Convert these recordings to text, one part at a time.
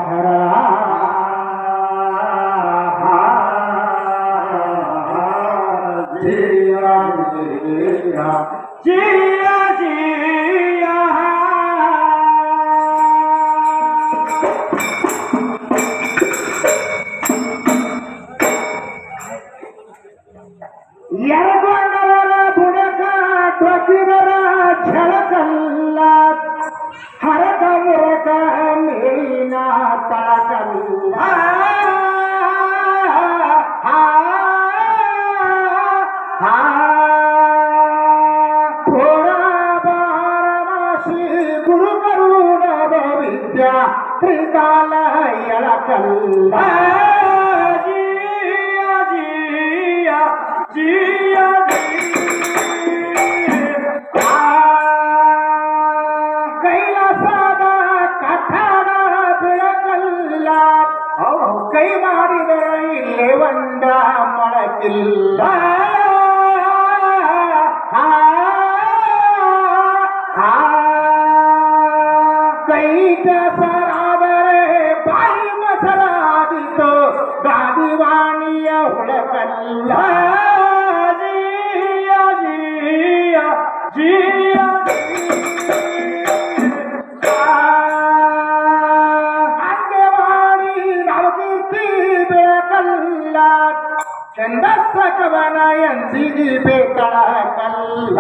ಹರ ಜಿಯ ಜಿಯ ಜಿಯ ಜಿಯ ಎರಗೊಂಡವರ ಬುಡಕ ಧ್ವಜಿಗರ ಝಳಕಲ್ಲ ಹರದ ಮುರಕ ಮೇಲಿನ ತಳಕಲ್ಲ ಪುರಾಬಾರಮಾಸಿ ಗುರುಕರುಣದ ವಿದ್ಯಾ ತ್ರಿಕಾಲ ಎಳಕಲ್ಲ ಜಿಯ ಕೈಲಾಸದ ಕಠಾಣ ಬೆಳಕಲ್ಲ ಕೈ ಮಾಡಿದರೆ ಇಲ್ಲೇ ಒಂದ ಮೊಳಕಿಲ್ಲ ಕೈ ಕೆಸರಾದರೆ ಬಾಯಿ ಮೊಸರಾದಿತು ಗಾದಿವಾಣಿಯ ಹುಳಕಲ್ಲ ಜಿಯ ಅಂಗವಾಡಿ ನವಕೀರ್ತಿ ಬೆಳಕಲ್ಲ ಚಂದಸ್ಸ ಕವನ ಎಂದಿಗಿ ಬೇಕಳಕಲ್ಲ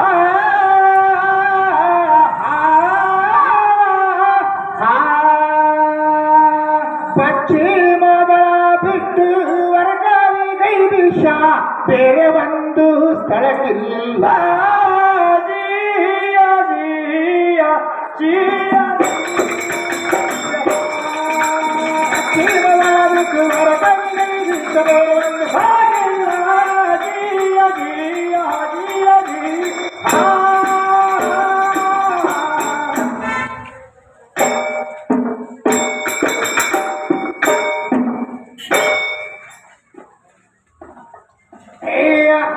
ಪಶ್ಚಿಮದ ಬಿಟ್ಟು ವರ್ಗಾವಿ ಗೈದಿಶ ಬೇರೆ ಒಂದು ಸ್ಥಳಕ್ಕಿಲ್ಲ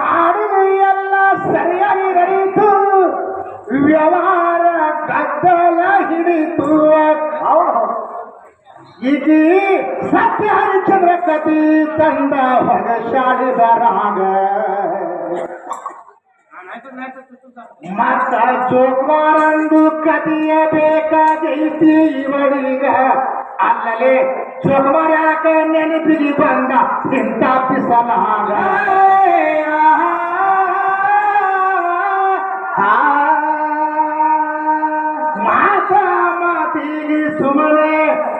ಹಾಡು ಎಲ್ಲ ಸರಿಯಾಗಿ ನಡೆಯಿತು ವ್ಯವಹಾರ ಗದ್ದಲ ಹಿಡಿತು ಈಗ ಸತ್ಯ ಹರಿಚಂದ್ರ ಕತಿ ತಂದ ಹೊರಶಾಲಿದರಾಗ ಮತ್ತ ಜೋಕ್ಮಾರಂದು ಕತಿಯ ಬೇಕಾಗೈತಿ ಇವಳಿಗ ಅಲ್ಲಲೇ ಜೋಕ್ಮಾರ ಯಾಕ ನೆನಪಿಗೆ ಬಂದ ಇಂಥ ಬಿಸಲಾಗ ಮಾತಿಗೆ ಸುಮ್ಮನೆ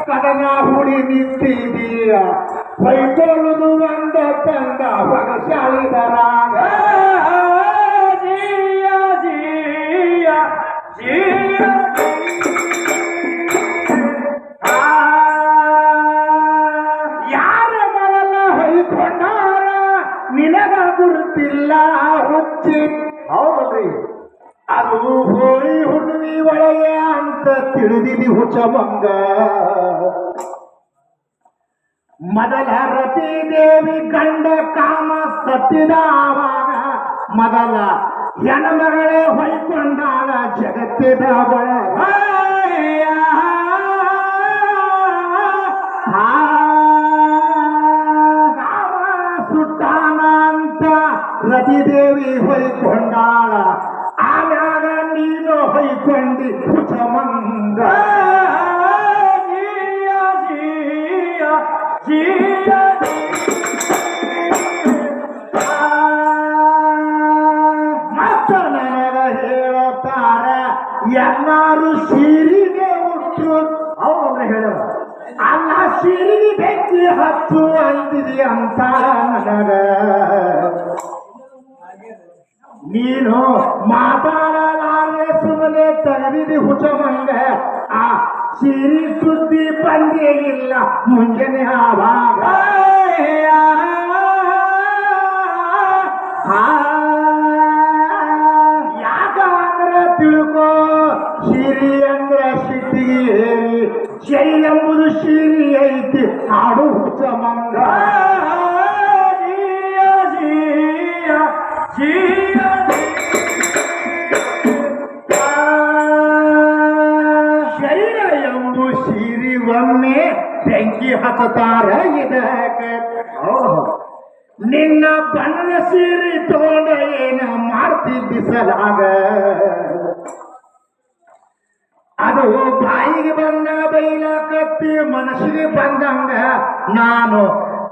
ಕದನ ಹುಡಿ ನಿಂತಿದೀಯ ಬೈಕೊಳ್ಳುದು ಒಂದ ತಂದ ಹೊರಶಾಲಿದರಾಗ ಜಿಯ ಜಿಯ ಜಿಯ ಯಾರ ಮರಲ್ಲ ಹೊಯ್ಕೊಂಡಾರ ನಿನಗ ಗುರುತಿಲ್ಲ ಹುಚ್ಚಿ ಹೌದಲ್ರಿ ಅದು ಹೋಳಿ ಹುಣ್ಣಿಮೆ ಒಳಗೆ ಅಂತ ತಿಳಿದಿದಿ ಹುಚ್ಚಮಂಗ ಮೊದಲ ರತಿ ದೇವಿ ಗಂಡ ಕಾಮ ಸತ್ತಿದ ಆವಾಗ ಮೊದಲ ಹೆಣ್ಮಗಳೇ ಹೊಯ್ಕೊಂಡಾಳ ಜಗತ್ತಿದ ಒಳಗ ಸುಟ್ಟಾನ ಅಂತ ರತಿದೇವಿ ಹೊಯ್ಕೊಂಡಾಳ ಆಮ್ಯಾಗ ನೀನು ಹೊಯ್ಕೊಂಡಿ ಹುಚ್ಚಮಂಗ ಜಿಯ ಜಿಯ ಜಿಯ ಮತ್ತ ನನಗ ಹೇಳುತ್ತಾರ ಎಲ್ಲಾರು ಸೀರಿಗೆ ಹುಟ್ಟು ಅವ್ರನ್ನ ಹೇಳ ಅಲ್ಲ ಸೀರಿಗೆ ಬೆಕ್ಕಿ ಹತ್ತು ಅಂದಿದಿ ಅಂತ ನನಗ ನೀನು ಮಾತಾಡಲಾರೆ ಸುಮ್ಮನೆ ತೆಗೆದಿದಿ ಹುಚ್ಚಮಂಗ ಆ ಸಿರಿ ಸುದ್ದಿ ಬಂದೇ ಇಲ್ಲ ಮುಂಜಾನೆ ಆವಾಗ ಯಾಕಂದ್ರೆ ತಿಳ್ಕೋ ಸಿರಿ ಅಂದ್ರೆ ಸಿಟ್ಟಿಗೆ ಹೇರಿ ಶೈ ಎಂಬುದು ಸಿರಿ ಐತಿ ಹಾಡು ಹುಚ್ಚಮಂಗ ಜಿಯ ಜಿಯ ಜಿಯ ಶರೀರ ಎಂಬು ಸಿರಿ ಒಮ್ಮೆ ಹಚ್ಚತಾರ ಇದಕ್ಕ ನಿನ್ನ ಬಣ್ಣದ ಸೀರೆ ತಗೊಂಡ ಏನ ಮಾಡ್ತಿದ್ದಿಸಲಾಗ ಅದು ಬಾಯಿಗೆ ಬಂದ ಬೈಲ ಕತ್ತಿ ಮನಸ್ಸಿಗೆ ಬಂದಂಗ ನಾನು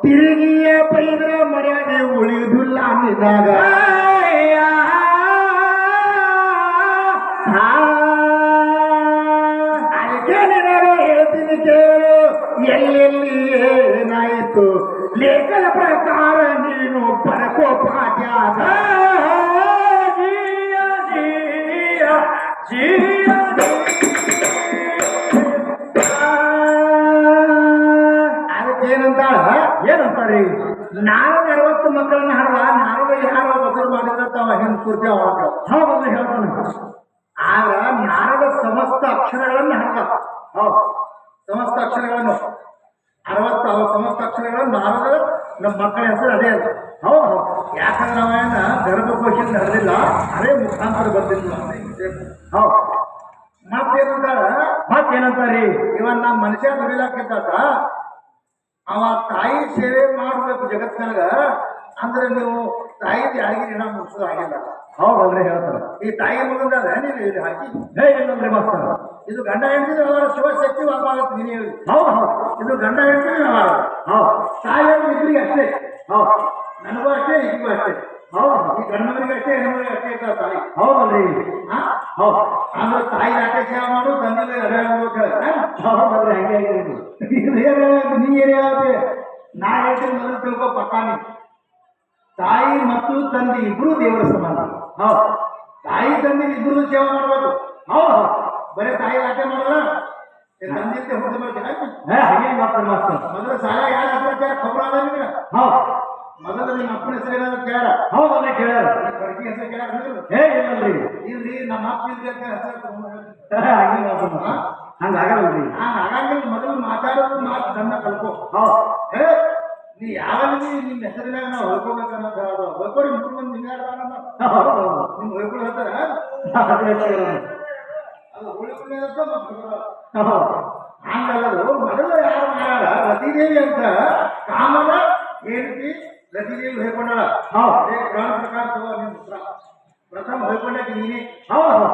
ತಿರುಗಿಯ ಬೈದ್ರ ಮರ್ಯಾದೆ ಉಳಿಯುವುದಿಲ್ಲ ಅಂದಿದ್ದಾಗ ಅದಕ್ಕೆ ನಿನಗೆ ಹೇಳ್ತೀನಿ ಕೇಳು ಎಲ್ಲೆಲ್ಲಿ ಏನಾಯಿತು ಲೇಖನ ಪ್ರಕಾರ ನೀನು ಬರಕೋ ಪಾಠ್ಯಾದ ಅದಕ್ಕೇನಂತಾಳ ಏನಂತಾರಿ ನಾರದ 60 ಮಕ್ಕಳನ್ನ ಹಡದ ನಾರದ ಯಾರೋ ಬಸರು ಮಾಡಿದ್ರ ತಾವ ಹೆಂಗ್ ಕೂರ್ತಿ ಅವಾಗ ಹೌದಲ್ಲ ಹೇಳ್ತಾನೆ ಆದ್ರ ನಾರದ ಸಮಸ್ತ ಅಕ್ಷರಗಳನ್ನು ಹಡದ ಹೌದು ಸಮಸ್ತ ಅಕ್ಷರಗಳನ್ನು 60 ಸಮಸ್ತ ಅಕ್ಷರಗಳನ್ನು ನಾರದ ನಮ್ಮ ಮಕ್ಕಳ ಹೆಸರು ಅದೇ ಅದು ಹೌದು ಯಾಕಂದ್ರೆ ನಾವೇನ ಗರ್ಭಕೋಶದಿಂದ ಹರಿದಿಲ್ಲ ಅದೇ ಮುಖಾಂತರ ಬರ್ತಿದ್ವಿ ಹೌದು ಮತ್ತೇನಂತಾರಿ ಇವನ್ ನಮ್ಮ ಮನುಷ್ಯ ದುಡಿಲಾಕಿದ್ದ ಅವ ತಾಯಿ ಸೇವೆ ಮಾಡಬೇಕು ಜಗತ್ತಿನಾಗ ಅಂದ್ರೆ ನೀವು ತಾಯಿದ ಯಾರಿಗೆ ಋಣ ಮುಗಿಸೋದು ಆಗಿಲ್ಲ ಹೌದಲ್ರಿ ಹೇಳ್ತಾರ ಈ ತಾಯಿ ಮಗಂದಾಗ ನೀವು ಇಲ್ಲಿ ಹಾಕಿ ಹೇಗಿಲ್ಲಂದ್ರಿ ಮಾಸ್ತರ ಇದು ಗಂಡ ಹೆಂಡತಿ ವ್ಯವಹಾರ ಶಿವಶಕ್ತಿ ವಾಪಾಗತ್ತೆ ನೀನು ಹೇಳಿ ಹೌದು ಹೌದು ಇದು ಗಂಡ ಹೆಂಡತಿ ವ್ಯವಹಾರ ಹೌದು ತಾಯಿಯವ್ರು ಇಬ್ಬರಿಗೆ ಅಷ್ಟೇ ಹೌದು ನನಗೂ ಅಷ್ಟೇ ಈಗೂ ಅಷ್ಟೇ ಹೌದು ಈ ಗಂಡ ಮಗನಿಗೆ ಅಷ್ಟೇ ಹೆಣ್ಮಗಳಿಗೆ ಅಷ್ಟೇ ಇರ್ತಾರ ತಾಯಿ ಹೌದಲ್ರಿ ಹೌದು ಆದ್ರೆ ತಾಯಿ ಆಟೆ ಸೇವೆ ಮಾಡು ತಂದೆ ಹೌದಲ್ರಿ ಹಂಗೆ ನೀ ಏನ್ ಹೇಳತ್ತೆ ನಾ ಹೇಳ್ತೀನಿ ಮೊದಲು ತಿಳ್ಕೊ ಪಕ್ಕಾನಿ ತಾಯಿ ಮತ್ತು ತಂದೆ ಇಬ್ರು ದೇವರ ಸಮಾನ ಹೌದು ತಾಯಿ ತಂದೆ ಇಬ್ರು ಸೇವೆ ಮಾಡ್ಬೇಕು ಹೌದು ಬರೀ ತಾಯಿ ಆಟೆ ಮಾಡಲ್ಲ ತಂದೆ ಹುಟ್ಟು ಹಾಗೆ ಮಾಡ್ತಾರೆ ಮಾಸ್ಟರ್ ಮೊದಲು ಸಾಲ ಯಾರು ಹತ್ರ ಖಬರ್ ಅದ ನಿಮ್ಗೆ ಹೌದು ಮೊದಲು ನಿಮ್ಮ ಅಪ್ಪನ ಹೆಸರು ಏನಾದ್ರು ಕೇಳ ಹೌದಲ್ಲ ಕೇಳ್ಯಾರ ಕಡ್ಕಿ ಹೆಸರು ಕೇಳ ಇಲ್ಲಲ್ರಿ ಇಲ್ರಿ ನಮ್ಮ ಅಪ್ಪ ಇಲ್ರಿ ಅಂತ ಹೆಸರು ಹಂಗಾಗಲ್ರಿ ಹಂಗಾಗಂಗಿಲ್ಲ ಮೊದಲು ಮಾತಾಡೋದು ಮಾತು ಗಂಡ ಕಲ್ಕೋ ಹೌದು ನೀ ಯಾವಾಗ ನಿಮ್ಮ ಹೆಸರಿನಾಗ ನಾವು ಹೊಳ್ಕೋಬೇಕನ್ನೋದು ಹೇಳೋದು ಹೊಳ್ಕೊರಿ 3 ಮಂದಿ ನಿಮ್ಗೆ ಹೊಳ್ಕೊಂಡು ಹೇಳ್ತಾರ ಅದು ಹೊಳ್ಕೊಂಡ ಹಂಗಲ್ಲದು ಮೊದಲು ಯಾರು ಮಾಡ್ಯಾರ ರತಿದೇವಿ ಅಂತ ಕಾಮನ ಹೇಳ್ತಿ ರತಿದೇವಿ ಹೇಳ್ಕೊಂಡಾಳ ಅದೇ ಪುರಾಣ ಪ್ರಕಾರ ತಗೋ ನಿಮ್ ಪ್ರಥಮ ಹೇಳ್ಕೊಂಡಾಕಿ ನೀನೇ ಹೌದು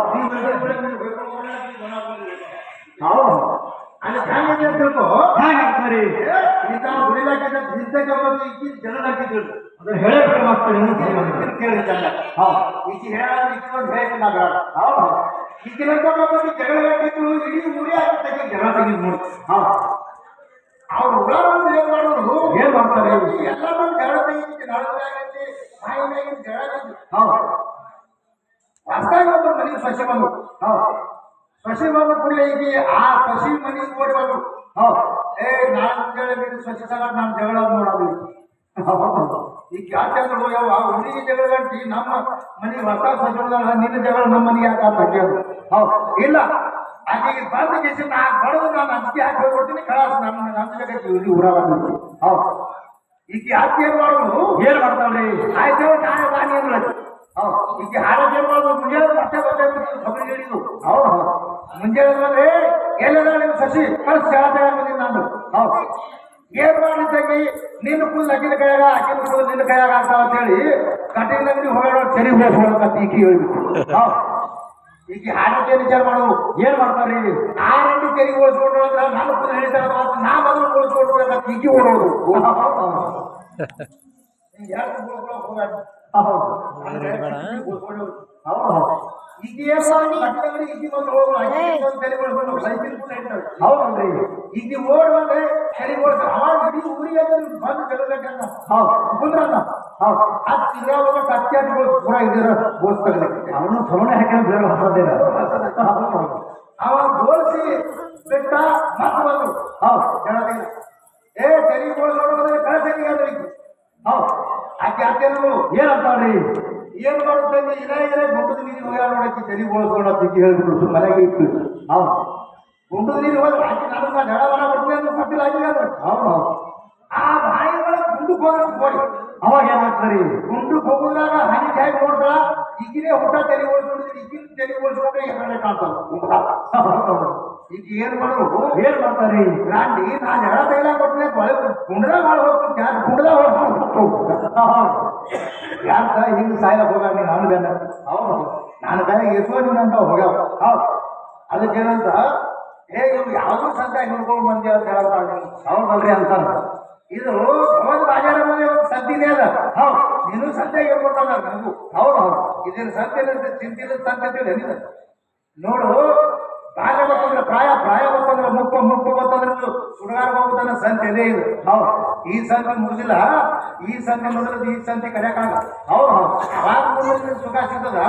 ಹೌದು ಅಲ್ಲಿ ಹ್ಯಾಂಗ ಅಂತ ತಿಳ್ಕೊ ಹಾಗಾಗ್ತಾರೆ ಇಂಥ ಗುಡಿಲಾಕಿದ್ದ ಹಿಂಸಕ್ಕೆ ಹೋಗೋದು ಈಕಿ ಜನ ಹಾಕಿದ್ರು ಅದನ್ನ ಹೇಳಬೇಕು ಮಾಸ್ತರ ಕೇಳಿದ್ದಲ್ಲ ಹೌದು ಈಕಿ ಹೇಳೋದು ಈಕೊಂದು ಹೇಳ್ತೀನಿ ನಾ ಬೇಡ ಹೌದು ಈಗಿನಂತ ಜಗಳ ಹಾಕಿದ್ರು ಇಡೀ ಊರೇ ಆಗ್ತಕ್ಕೆ ಜಗಳ ತೆಗೆದು ನೋಡಿ ಹೌದು ಅವ್ರು ಉದಾಹರಣೆ ಏನ್ ಮಾಡೋರು ಏನ್ ಮಾಡ್ತಾರೆ ಎಲ್ಲ ಬಂದು ಜಗಳ ತೆಗಿಲಿಕ್ಕೆ ನಾಳೆ ಜಗಳ ಹೌದು ಹೊಸದಾಗಿ ಒಬ್ಬರು ಮನೆಗೆ ಸಸಿ ಬಂದು ಹೌದು ಸಸಿ ಬಂದ ಕೂಡಲೇ ಈಗ ಆ ಸಸಿ ಮನೆಗೆ ಓಡಿ ಬಂದ್ರು ಹೌದು ನಾಳೆ ಮುಂಜಾನೆ ಬಿಟ್ಟು ಸಸಿ ಸಲ ನಾನು ಜಗಳ ನೋಡೋದು ಈಗ ಜಾತಿ ಅಂದ್ರೆ ಹೋಗ್ಯಾವ ಆ ಹುಡುಗಿ ಜಗಳ ಗಂಟಿ ನಮ್ಮ ಮನೆಗೆ ಹೊಸ ಸಸಿಗಳಾಗ ನಿನ್ನ ಜಗಳ ನಮ್ಮ ಮನೆಗೆ ಯಾಕೆ ಹೌದು ಇಲ್ಲ ಆಕೆಗೆ ಬಂದ ಕೇಸಿ ನಾ ಬಡದು ನಾನು ಅಜ್ಜಿ ಹಾಕಿ ಹೋಗ್ಬಿಡ್ತೀನಿ ಕಳಾಸ ನಮ್ಮ ಜಗತ್ತಿ ಊರಾಗ ಹೌದು ಈಗ ಅಜ್ಜಿ ಏನ್ ಮಾಡೋದು ಏನ್ ಮಾಡ್ತಾವ್ರಿ ಆಯ್ತು ನಾಳೆ ಬಾನಿ ಅಂದ್ರೆ ಹೌದು ಈಗ ಹಾಡೋದು ಏನ್ ಮಾಡೋದು ಮುಂಜಾನೆ ಮತ್ತೆ ಬರ್ತಾಯಿತ್ತು ಖಬರಿ ಹೇಳಿದ್ರು ಹೌದು ಹೌದು ಮುಂಜಾನೆ ಬಂದ್ರೆ ಎಲ್ಲದ ನಿಮ್ಮ ಸಸಿ ಕಳಿಸಿ ಬಂದಿದ್ದು ನಾನು ಹೌದು ಏನ್ ಮಾಡಿದ್ದಾಗಿ ನಿನ್ನ ಫುಲ್ ಅಕ್ಕಿನ ಕೈಯಾಗ ಅಕ್ಕಿನ ಫುಲ್ ನಿನ್ನ ಕೈಯಾಗ ಆಗ್ತಾವ ಅಂತ ಹೇಳಿ ಕಟಿಂಗ್ ಅಂಗಡಿ ಹೋಗೋಣ ಸರಿ ಹೋಗ್ಬೇಕಂತ ಈಕಿ ಹೇಳ್ಬಿಟ್ಟು ಹೌದು ಈಗ ಹಾಡಕ್ಕೆ ವಿಚಾರ ಮಾಡೋದು ಏನ್ ಮಾಡ್ತಾರ್ರಿ ಆ ರೆಡ್ಡಿ ತೆರಿಗೆ ಓಡಿಸ್ಕೊಂಡ್ರು ಅಂದ್ರೆ ನನ್ನ ಫುಲ್ ಹೇಳ್ತಾರ ನಾ ಮೊದಲು ಓಡಿಸ್ಕೊಂಡ್ರು ಅಂತ ಈಕಿ ಓಡೋದು ಹೌದಲ್ರಿ ಈಗ ಓಡ್ ಬಂದ್ರೆ ಸರಿ ಓಡಿಸ ಅವಾಗ ಇಡೀ ಊರಿಗೆ ಬಂದು ಜಗದಕ್ಕ ಕುಂದ್ರಲ್ಲ ಹೌದು ಅದು ತಿರ್ಗಾವಾಗ ಕಚ್ಚಾಟಿಗಳು ಪೂರ ಇದ್ದೀರ ಬೋಸ್ ತಗಲಿಕ್ಕೆ ಅವನು ಸೊಮನೆ ಹಾಕಿ ಬೇರೆ ಹೊಸದೇನ ಅವ ಬೋಲ್ಸಿ ಬಿಟ್ಟ ಮತ್ತೆ ಬಂದ್ರು ಹೌದು ಜನ ತೆರಿಗೆ ಬೋಳ್ಸೋದ್ರೆ ಕಳಸಂಗಿ ಹೌದು ಆಕೆ ಅತ್ತೇನು ಏನಂತಾವ್ರಿ ಏನ್ ಮಾಡುತ್ತೆ ಇರ ಗುಂಡದ ನೀರು ಹೋಗ್ಯಾರ ನೋಡಕ್ಕೆ ತೆರಿಗೆ ಬೋಳ್ಸ್ಕೊಂಡು ತಿಕ್ಕಿ ಹೇಳ್ಬಿಟ್ಟು ಮನೆಗೆ ಇಟ್ಟು ಹೌದು ಗುಂಡದ ನೀರು ಹೋದ್ರೆ ಆಕೆ ನಾನು ಜಗಳ ಬರ ಬರ್ತೀನಿ ಅಂತ ಗೊತ್ತಿಲ್ಲ ಆಗಿದೆ ಹೌದು ಆ ಬಾಯಿಗಳ ಗುಂಡಕ್ಕೆ ಹೋಗೋದು ನೋಡಿ ಅವಾಗ ಏನಾಗ್ತಾರೆ ಗುಂಡಕ್ಕೆ ಹೋಗೋದಾಗ ಹನಿ ಜಾಯಿ ನೋಡ್ತಾಳ ಈಗಿನೇ ಊಟ ತೆರಿಗೆ ಓಡಿಸ್ಕೊಂಡಿದ್ರೆ ಈಗಿನ ತೆರಿಗೆ ಓಡಿಸ್ಕೊಂಡ್ರೆ ಯಾಕಂದ್ರೆ ಕಾಣ್ತಾವ ಈಗ ಏನ್ ಮಾಡೋದು ಏನ್ ಮಾಡ್ತಾರಿ ರಾಂಡಿ ನಾನು ಹೇಳ ತೈಲ ಕೊಟ್ಟನೆ ಕುಂಡದಾಗ ಮಾಡಿ ಹೋಗ್ತೀನಿ ಯಾರು ಕುಂಡದಾಗ ಯಾಕ ಹಿಂಗ್ ಸಾಯ ಹೋಗ ನೀನು ಅನ್ಬೇನ ಹೌದು ನಾನು ಬೇರೆ ಯಶೋನಿನ ಅಂತ ಹೋಗ್ಯಾವ ಹೌದು ಅದಕ್ಕೇನಂತ ಏ ಇವ್ರು ಯಾವ್ದು ಸಂತೆ ಹಿಡ್ಕೊಂಡು ಬಂದಿ ಅಂತ ಹೇಳ್ತಾಳೆ ಹೌದಲ್ರಿ ಅಂತಾರ ಇದು ಭವನ ಬಾಜಾರ ಮೇಲೆ ಒಂದು ಸದ್ದಿದೆ ಅದ ಹೌದು ನೀನು ಸಂತೆ ಹೇಳ್ಕೊಡ್ತಾನ ನನಗೂ ಹೌದು ಹೌದು ಇದೇನು ಸಂತೆ ಚಿಂತಿಲ್ಲ ಸಂತೆ ನೋಡು ಬಾಗ ಗೊತ್ತಂದ್ರೆ ಪ್ರಾಯ ಗೊತ್ತಂದ್ರೆ ಮುಪ್ಪು ಗೊತ್ತಂದ್ರೆ ಹುಡುಗಾರ ಹೋಗುತ್ತಾನ ಸಂತೆ ಇದು ಹೌದು ಈ ಸಂತೆ ಮುಗಿದಿಲ್ಲ ಈ ಸಂತೆ ಮೊದಲು ಈ ಸಂತೆ ಕರೆಯಕ್ಕಾಗ ಹೌದು ಹೌದು ಅವಾಗ ಮುಂದೆ ಸುಖ ಸಿಗ್ತದ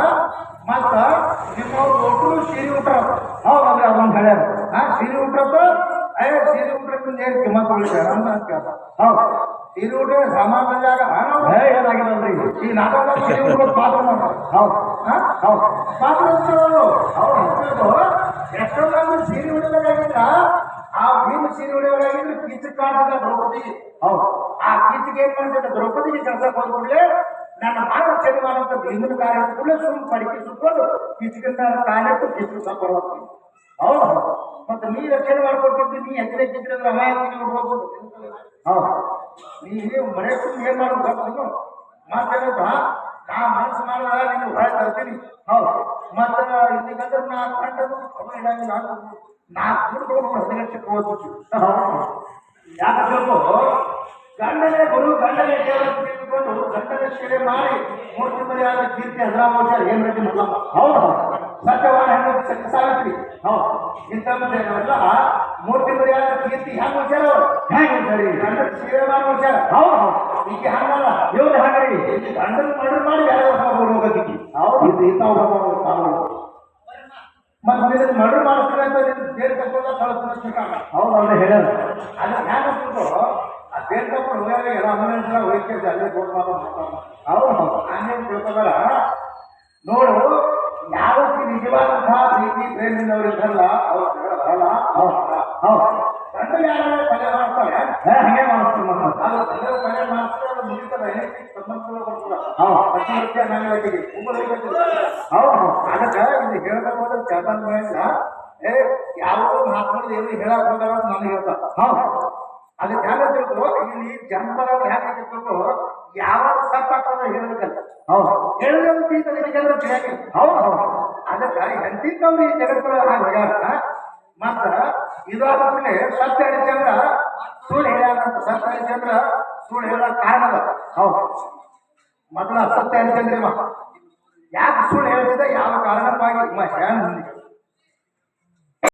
ಮತ್ತ ನಿಮ್ಮವ್ರು ಒಟ್ಟರು ಸೀರೆ ಉಟ್ರ ಹೌದಲ್ರಿ ಅದೊಂದು ಹೇಳ್ಯಾರ ಸೀರೆ ಉಟ್ರದ್ದು ಸೀರೆ ಉಟ್ರಕ್ಕೆ ಏನು ಕಿಮ್ಮತ್ ಉಳಿಸ್ಯಾರ ಅಂತ ಕೇಳ್ತ ಹೌದು ಸೀರೆ ಉಟ್ರೆ ಸಾಮಾನ್ಯದಾಗ ಏನಾಗಿರಲ್ರಿ ಈ ನಾಟಕ ಸೀರೆ ಉಟ್ರೋದು ಪಾತ್ರ ಮಾಡ್ತಾರೆ ಹೌದು ಹೌದು ಪಾತ್ರ ಹೌದು ಎಷ್ಟೋ ಮಂದಿ ಸೀರೆ ಉಡಬೇಕಾಗಿಲ್ಲ ಆ ಭೀಮ ಸೀರೆ ಉಡಬೇಕಾಗಿದ್ರೆ ಕಿಚ್ಚು ಕಾಣ್ತದ ದ್ರೌಪದಿ ಹೌದು ಆ ಕಿಚ್ಚಿಗೆ ಏನ್ ಮಾಡ್ತದೆ ದ್ರೌಪದಿಗೆ ಕೆಲಸ ಹೋದ್ಕೂಡ್ಲೆ ನನ್ನ ಮಾನ ರಕ್ಷಣೆ ಮಾಡುವಂತ ಭೀಮನ ಕಾರ್ಯ ಕೂಡಲೇ ಸುಮ್ಮನೆ ಪಡಿಕೆ ಸುಟ್ಕೊಂಡು ಕಿಚ್ಚಿಗಿಂತ ಕಾಲಿಟ್ಟು ಕಿಚ್ಚು ತಗೊಳ್ತೀನಿ ಹೌದು ಮತ್ತೆ ನೀ ರಕ್ಷಣೆ ಮಾಡ್ಕೊಟ್ಟಿದ್ದು ನೀ ಹೆಜ್ಜೆ ಕಿದ್ರೆ ಅಂದ್ರೆ ಅಮಾಯಕ ಹೋಗ್ಬೋದು ಹೌದು ನೀ ಮನೆ ಸುಮ್ಮನೆ ಏನ್ ಮಾಡ್ಬೇಕು ಮತ್ತೇನಂತ ನಾ ಮನಸ್ಸು ಮಾಡಿದಾಗ ನೀನು ಹೊಳೆ ತರ್ತೀನಿ ಹೌದು ಮತ್ತ ಇಲ್ಲಿಗಂದ್ರೆ ನಾ ಕಂಡದು ನಾ ಕುಡ್ಕೊಂಡು 10 ಲಕ್ಷಕ್ಕೆ ಹೋಗ್ಬಿಟ್ಟು ಯಾಕೆ ಗಂಡನೇ ಗುರು ಗಂಡನೇ ದೇವರ ತಿಳ್ಕೊಂಡು ಗಂಡನ ಸೇವೆ ಮಾಡಿ ಮೂರ್ತಿ ಮರ್ಯಾದ ಕೀರ್ತಿ ಹಜರಾಮೋಚಾರ ಏನ್ ರೆಡ್ಡಿ ಮಲ್ಲಮ್ಮ ಹೌದು ಸತ್ಯವಾದ ಹೆಣ್ಣು ಸತ್ಯ ಸಾವಿತ್ರಿ ಹೌದು ಇಂಥವೆಲ್ಲ ಮೂರ್ತಿ ಮರ್ಯಾದ ಕೀರ್ತಿ ಹೆಂಗ್ ಹೋಚಾರ ಅವ್ರು ಹೆಂಗ್ ಸರಿ ಗಂಡನ ಸೇವೆ ಮಾಡಿ ಹೋಚಾರ ಹೌದು ಹೌದು ಈಗ ಹಂಗಲ್ಲ ಇವ್ರು ಹಾಗ್ರಿ ಗಂಡನ ಮರ್ಡರ್ ಮಾಡಿ ಬೇರೆ ಹೋಗೋದಿಕ್ಕಿ ಹೌದು ಇದು ಇಂಥ ಮತ್ತೆ ಮರ್ಡರ್ ಮಾಡಿಸ್ತಾರೆ ಅಂತ ದೇರ್ ತಗೊಂಡ ಕಳಿಸ್ತಾರೆ ಹೌದು ಅವ್ರೆ ಹೇಳ್ಯಾರ ಅದು ಹ್ಯಾಂಗ ಆ ದೇರ್ ತಗೊಂಡು ಹೋಗ್ಯಾರ ಎಲ್ಲ ಅಮ್ಮನ ಹೋಗ್ತೇವೆ ಅಲ್ಲೇ ಕೊಟ್ಟು ಹೌದು ಹಂಗೇನು ತಿಳ್ಕೊಬೇಡ ನೋಡು ಯಾವತ್ತಿ ನಿಜವಾದಂತಹ ಪ್ರೀತಿ ಪ್ರೇಮಿನವ್ರು ಇದ್ದಲ್ಲ ಅವ್ರು ಬರಲ್ಲ ಹೌದು ಗಂಡ ಯಾರು ತಲೆ ಮಾಡ್ತಾರೆ ಹಂಗೆ ಮಾಡಿಸ್ತಾರೆ ಮತ್ತೆ ಅದು ತಲೆ ತಲೆ ಮಾಡಿಸ್ತಾರೆ ಅದು ಮುಗಿತಾರೆ ಸಂಬಂಧಗಳು ಬರ್ತಲ್ಲ ಹೌದು ನಾಗರಿಕೆಗೆ ಹೌದು ಅದಕ್ಕೆ ಇದು ಹೇಳ್ಬೇಕು ಅಂದ್ರೆ ಚೇತನ್ ಮಹೇಂದ್ರ ಯಾವುದೋ ಮಾತುಗಳು ಏನು ಹೇಳಕ್ ಹೋಗಾರ ನನಗೆ ಹೇಳ್ತಾರೆ ಹೌದು ಅದಕ್ಕೆ ಹ್ಯಾಂಗ ತಿಳ್ಕೊ ಇಲ್ಲಿ ಜನಪದ ಹ್ಯಾಂಗ ತಿಳ್ಕೊ ಯಾವಾಗ ಸತ್ತಾಗ್ತದ ಹೇಳಬೇಕಂತ ಹೌದು ಹೇಳಿದ್ರೆ ತಿಳಿಯಾಗಿ ಹೌದು ಹೌದು ಅದಕ್ಕೆ ಎಂತಿದ್ದವ್ರು ಈ ಜಗತ್ತೊಳಗೆ ಹೋಗ್ಯಾರ ಮತ್ತ ಇದಾದ್ಮೇಲೆ ಸತ್ಯ ಹರಿಚಂದ್ರ ಸುಳ್ಳು ಹೇಳ್ಯಾರಂತ ಸತ್ಯ ಹರಿಚಂದ್ರ ಸುಳ್ಳು ಹೇಳಕ್ ಕಾರಣದ ಹೌದು ಮೊದಲ ಸತ್ಯ ಹರಿಚಂದ್ರ ಯಾಕೆ ಸುಳ್ಳು ಹೇಳಿದ ಯಾವ ಕಾರಣಕ್ಕಾಗಿ